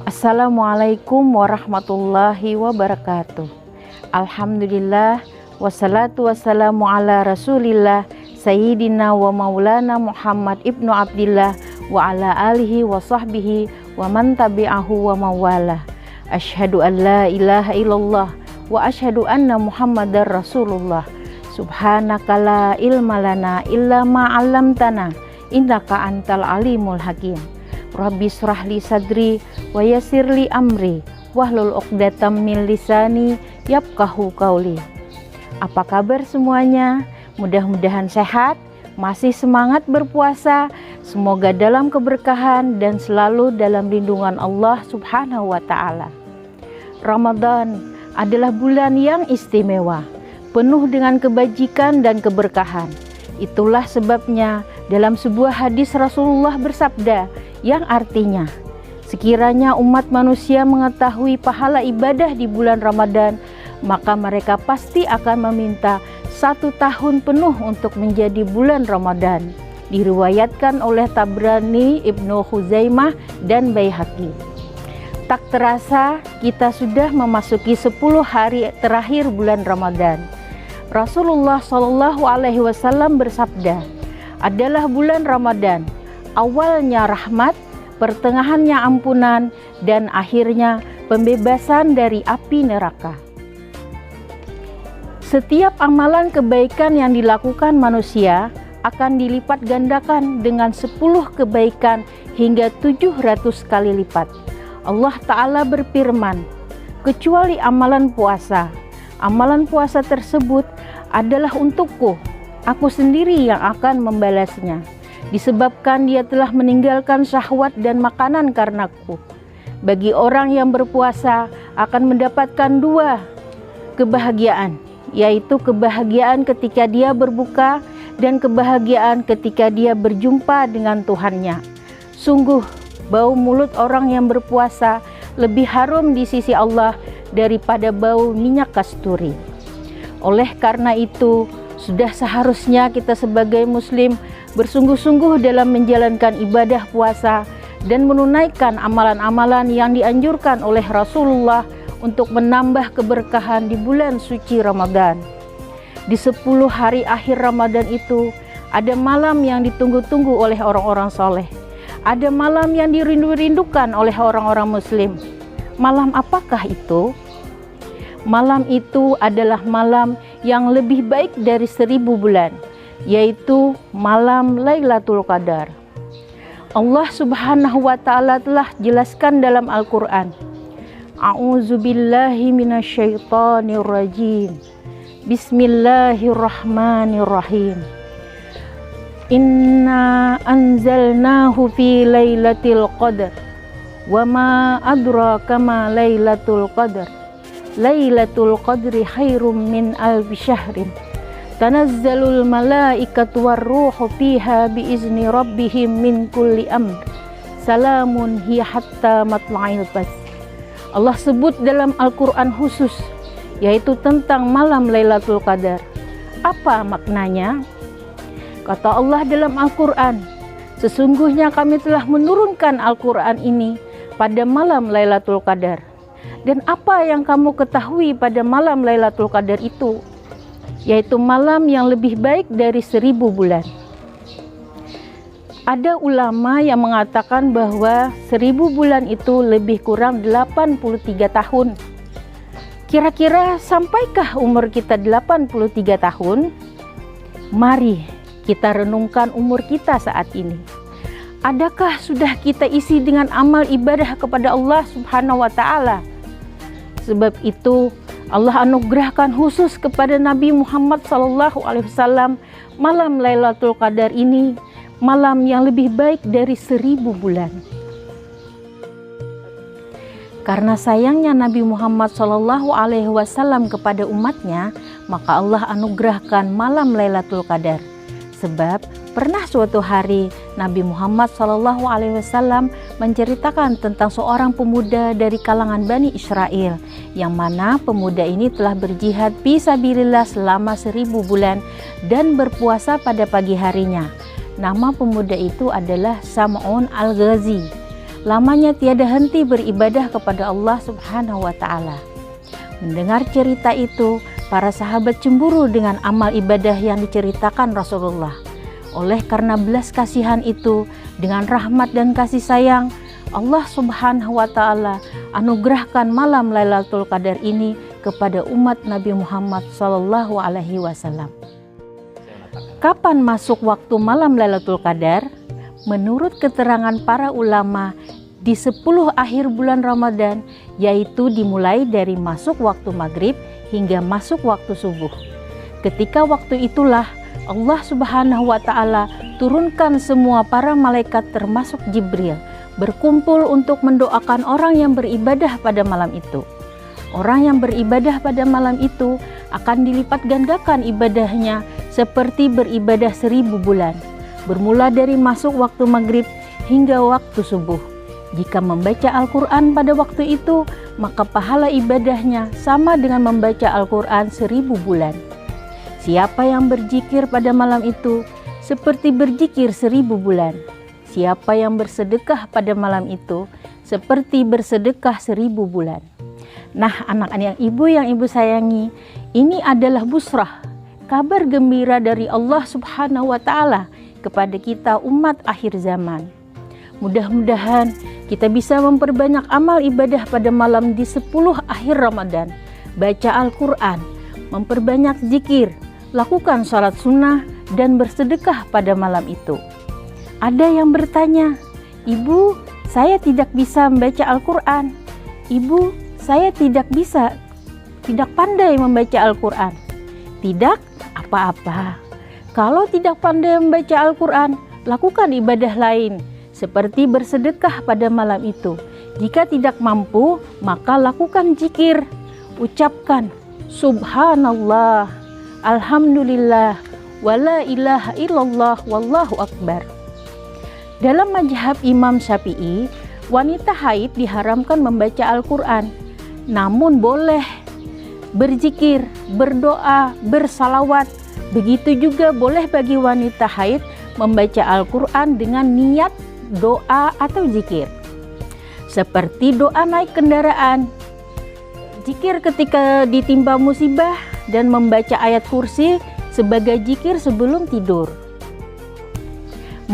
Assalamualaikum warahmatullahi wabarakatuh. Alhamdulillah, wassalatu wassalamu ala rasulillah Sayyidina wa maulana Muhammad ibnu Abdillah wa ala alihi wa sahbihi wa man tabi'ahu wa mawala. Asyhadu an la ilaha illallah wa asyhadu anna Muhammadar Rasulullah. Subhanaka la ilma lana illa ma 'allamtana innaka antal alimul hakim. Rabbi shrah li sadri wa yassir li amri wahlul 'uqdatam min lisani yafqahu qauli. Apa kabar semuanya? Mudah-mudahan sehat, masih semangat berpuasa, semoga dalam keberkahan dan selalu dalam lindungan Allah Subhanahu wa taala. Ramadan adalah bulan yang istimewa, penuh dengan kebajikan dan keberkahan. Itulah sebabnya dalam sebuah hadis Rasulullah bersabda yang artinya, sekiranya umat manusia mengetahui pahala ibadah di bulan Ramadan, maka mereka pasti akan meminta 1 tahun penuh untuk menjadi bulan Ramadan. Diriwayatkan oleh Tabrani, Ibnu Khuzaimah, dan Baihaqi. Tak terasa kita sudah memasuki 10 hari terakhir bulan Ramadan. Rasulullah SAW bersabda, adalah bulan Ramadan, awalnya rahmat, pertengahannya ampunan, dan akhirnya pembebasan dari api neraka. Setiap amalan kebaikan yang dilakukan manusia akan dilipat gandakan dengan 10 kebaikan hingga 700 kali lipat. Allah Ta'ala berfirman, kecuali amalan puasa. Amalan puasa tersebut adalah untukku, aku sendiri yang akan membalasnya. Disebabkan dia telah meninggalkan syahwat dan makanan karenaku. Bagi orang yang berpuasa akan mendapatkan 2 kebahagiaan, yaitu kebahagiaan ketika dia berbuka dan kebahagiaan ketika dia berjumpa dengan Tuhannya. Sungguh, bau mulut orang yang berpuasa lebih harum di sisi Allah daripada bau minyak kasturi. Oleh karena itu, sudah seharusnya kita sebagai muslim bersungguh-sungguh dalam menjalankan ibadah puasa dan menunaikan amalan-amalan yang dianjurkan oleh Rasulullah untuk menambah keberkahan di bulan suci Ramadan. Di 10 hari akhir Ramadan itu, ada malam yang ditunggu-tunggu oleh orang-orang soleh. Ada malam yang dirindu-rindukan oleh orang-orang muslim. Malam apakah itu? Malam itu adalah malam yang lebih baik dari 1000 bulan, yaitu malam Lailatul Qadar. Allah Subhanahu wa taala telah jelaskan dalam Al-Qur'an, A'udzubillahi minasyaitonir rajim. Bismillahirrahmanirrahim. Inna anzalnahu fi lailatul qadar wa ma adraka ma lailatul qadar. Lailatul qadri khairum min alfi syahrin. Tanazzalul malaikatu warruhu fiha biizni rabbihim min kulli amr. Salamun hiya hatta matla'il fajr. Allah sebut dalam Al-Qur'an khusus, yaitu tentang malam Lailatul Qadar. Apa maknanya? Kata Allah dalam Al-Quran, sesungguhnya kami telah menurunkan Al-Quran ini pada malam Lailatul Qadar. Dan apa yang kamu ketahui pada malam Lailatul Qadar itu? Yaitu malam yang lebih baik dari 1000 bulan. Ada ulama yang mengatakan bahwa 1000 bulan itu lebih kurang 83 tahun. Kira-kira sampaikah umur kita 83 tahun? Mari kita renungkan umur kita saat ini. Adakah sudah kita isi dengan amal ibadah kepada Allah Subhanahu wa taala? Sebab itu Allah anugerahkan khusus kepada Nabi Muhammad SAW malam Lailatul Qadar ini, malam yang lebih baik dari 1000 bulan. Karena sayangnya Nabi Muhammad SAW kepada umatnya, maka Allah anugerahkan malam Lailatul Qadar. Sebab pernah suatu hari Nabi Muhammad SAW menceritakan tentang seorang pemuda dari kalangan Bani Israel, yang mana pemuda ini telah berjihad fisabilillah selama 1000 bulan dan berpuasa pada pagi harinya. Nama pemuda itu adalah Sam'un al-Ghazi. lamanya tiada henti beribadah kepada Allah Subhanahu wa Ta'ala. Mendengar cerita itu, para sahabat cemburu dengan amal ibadah yang diceritakan Rasulullah. Oleh karena belas kasihan itu, dengan rahmat dan kasih sayang, Allah Subhanahu wa Ta'ala anugerahkan malam Lailatul Qadar ini kepada umat Nabi Muhammad Sallallahu Alaihi Wasallam. Kapan masuk waktu malam Lailatul Qadar? Menurut keterangan para ulama, di 10 akhir bulan Ramadan, yaitu dimulai dari masuk waktu maghrib hingga masuk waktu subuh. Ketika waktu itulah Allah Subhanahu wa Ta'ala turunkan semua para malaikat termasuk Jibril berkumpul untuk mendoakan orang yang beribadah pada malam itu. Orang yang beribadah pada malam itu akan dilipat gandakan ibadahnya seperti beribadah 1000 bulan, bermula dari masuk waktu maghrib hingga waktu subuh. Jika membaca Al-Quran pada waktu itu, maka pahala ibadahnya sama dengan membaca Al-Quran 1000 bulan. Siapa yang berzikir pada malam itu, seperti berzikir 1000 bulan. Siapa yang bersedekah pada malam itu, seperti bersedekah 1000 bulan. Nah, anak-anak yang ibu sayangi, ini adalah busrah, kabar gembira dari Allah Subhanahu wa Ta'ala kepada kita umat akhir zaman. Mudah-mudahan kita bisa memperbanyak amal ibadah pada malam di 10 akhir Ramadan. Baca Al-Quran, memperbanyak zikir, lakukan sholat sunnah, dan bersedekah pada malam itu. Ada yang bertanya, "Ibu, saya tidak bisa membaca Al-Quran. Ibu, saya tidak pandai membaca Al-Quran." Tidak apa-apa. Kalau tidak pandai membaca Al-Quran, lakukan ibadah lain, seperti bersedekah pada malam itu. Jika tidak mampu, maka lakukan zikir. Ucapkan Subhanallah, Alhamdulillah, wala ilaha illallah, wallahu akbar. Dalam mazhab Imam Syafi'i, wanita haid diharamkan membaca Al-Quran. Namun boleh berzikir, berdoa, bersalawat. Begitu juga boleh bagi wanita haid membaca Al-Quran dengan niat doa atau zikir, seperti doa naik kendaraan, zikir ketika ditimpa musibah, dan membaca ayat kursi sebagai zikir sebelum tidur.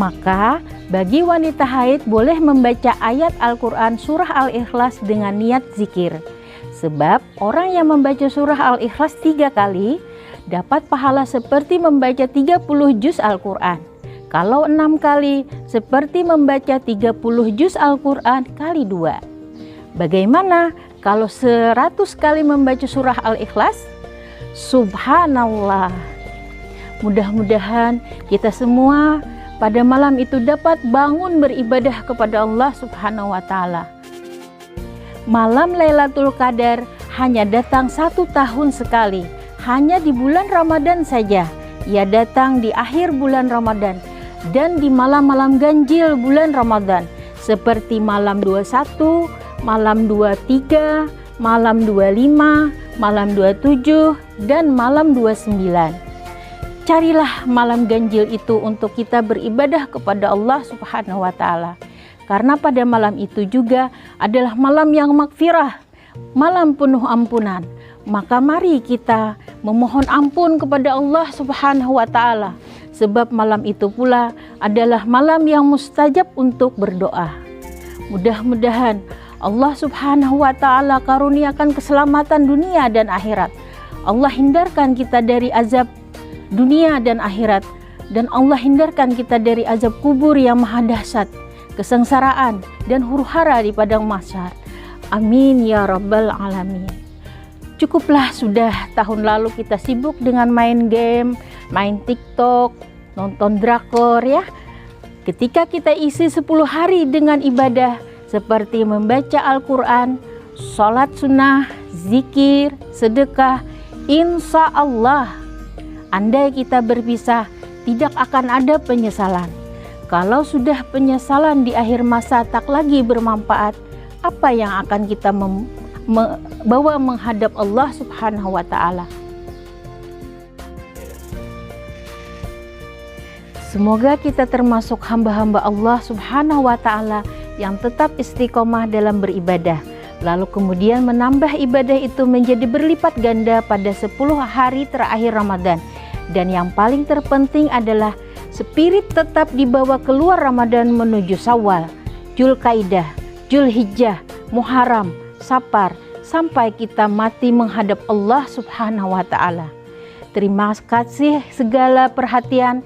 Maka bagi wanita haid boleh membaca ayat Al-Quran surah Al-Ikhlas dengan niat zikir, sebab orang yang membaca surah Al-Ikhlas 3 kali dapat pahala seperti membaca 30 juz Al-Quran. Kalau 6 kali, seperti membaca 30 juz Al-Quran kali 2. Bagaimana kalau 100 kali membaca surah Al-Ikhlas? Subhanallah. Mudah-mudahan kita semua pada malam itu dapat bangun beribadah kepada Allah Subhanahu wa Ta'ala. Malam Lailatul Qadar hanya datang 1 tahun sekali, hanya di bulan Ramadan saja. Ia datang di akhir bulan Ramadan dan di malam-malam ganjil bulan Ramadan, seperti malam 21, malam 23, malam 25, malam 27, dan malam 29. Carilah malam ganjil itu untuk kita beribadah kepada Allah Subhanahu wa Ta'ala. Karena pada malam itu juga adalah malam yang magfirah, malam penuh ampunan. Maka mari kita memohon ampun kepada Allah Subhanahu wa Ta'ala, sebab malam itu pula adalah malam yang mustajab untuk berdoa. Mudah-mudahan Allah Subhanahu wa Ta'ala karuniakan keselamatan dunia dan akhirat. Allah hindarkan kita dari azab dunia dan akhirat, dan Allah hindarkan kita dari azab kubur yang maha dahsyat, kesengsaraan, dan huru-hara di padang mahsyar. Amin ya rabbal alamin. Cukuplah sudah tahun lalu kita sibuk dengan main game, main TikTok, nonton drakor ya. Ketika kita isi 10 hari dengan ibadah seperti membaca Al-Quran, sholat sunnah, zikir, sedekah, insya Allah andai kita berpisah tidak akan ada penyesalan. Kalau sudah penyesalan di akhir masa tak lagi bermanfaat, apa yang akan kita bawa menghadap Allah Subhanahu wa Ta'ala? Semoga kita termasuk hamba-hamba Allah Subhanahu wa Ta'ala yang tetap istiqomah dalam beribadah, lalu kemudian menambah ibadah itu menjadi berlipat ganda pada 10 hari terakhir Ramadan. Dan yang paling terpenting adalah spirit tetap dibawa keluar Ramadan menuju Syawal, Dzulqa'dah, Dzulhijjah, Muharram, Safar, sampai kita mati menghadap Allah Subhanahu wa Ta'ala. Terima kasih segala perhatian.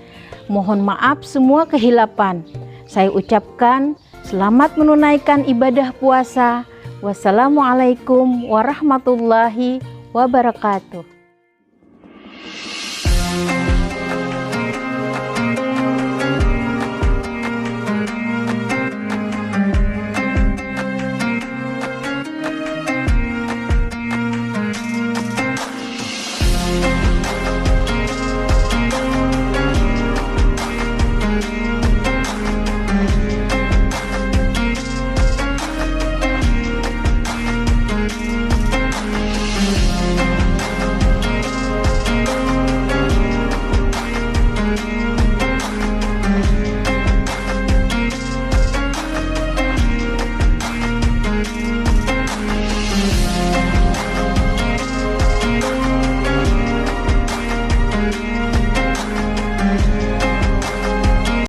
Mohon maaf semua kehilapan. Saya ucapkan selamat menunaikan ibadah puasa. Wassalamualaikum warahmatullahi wabarakatuh.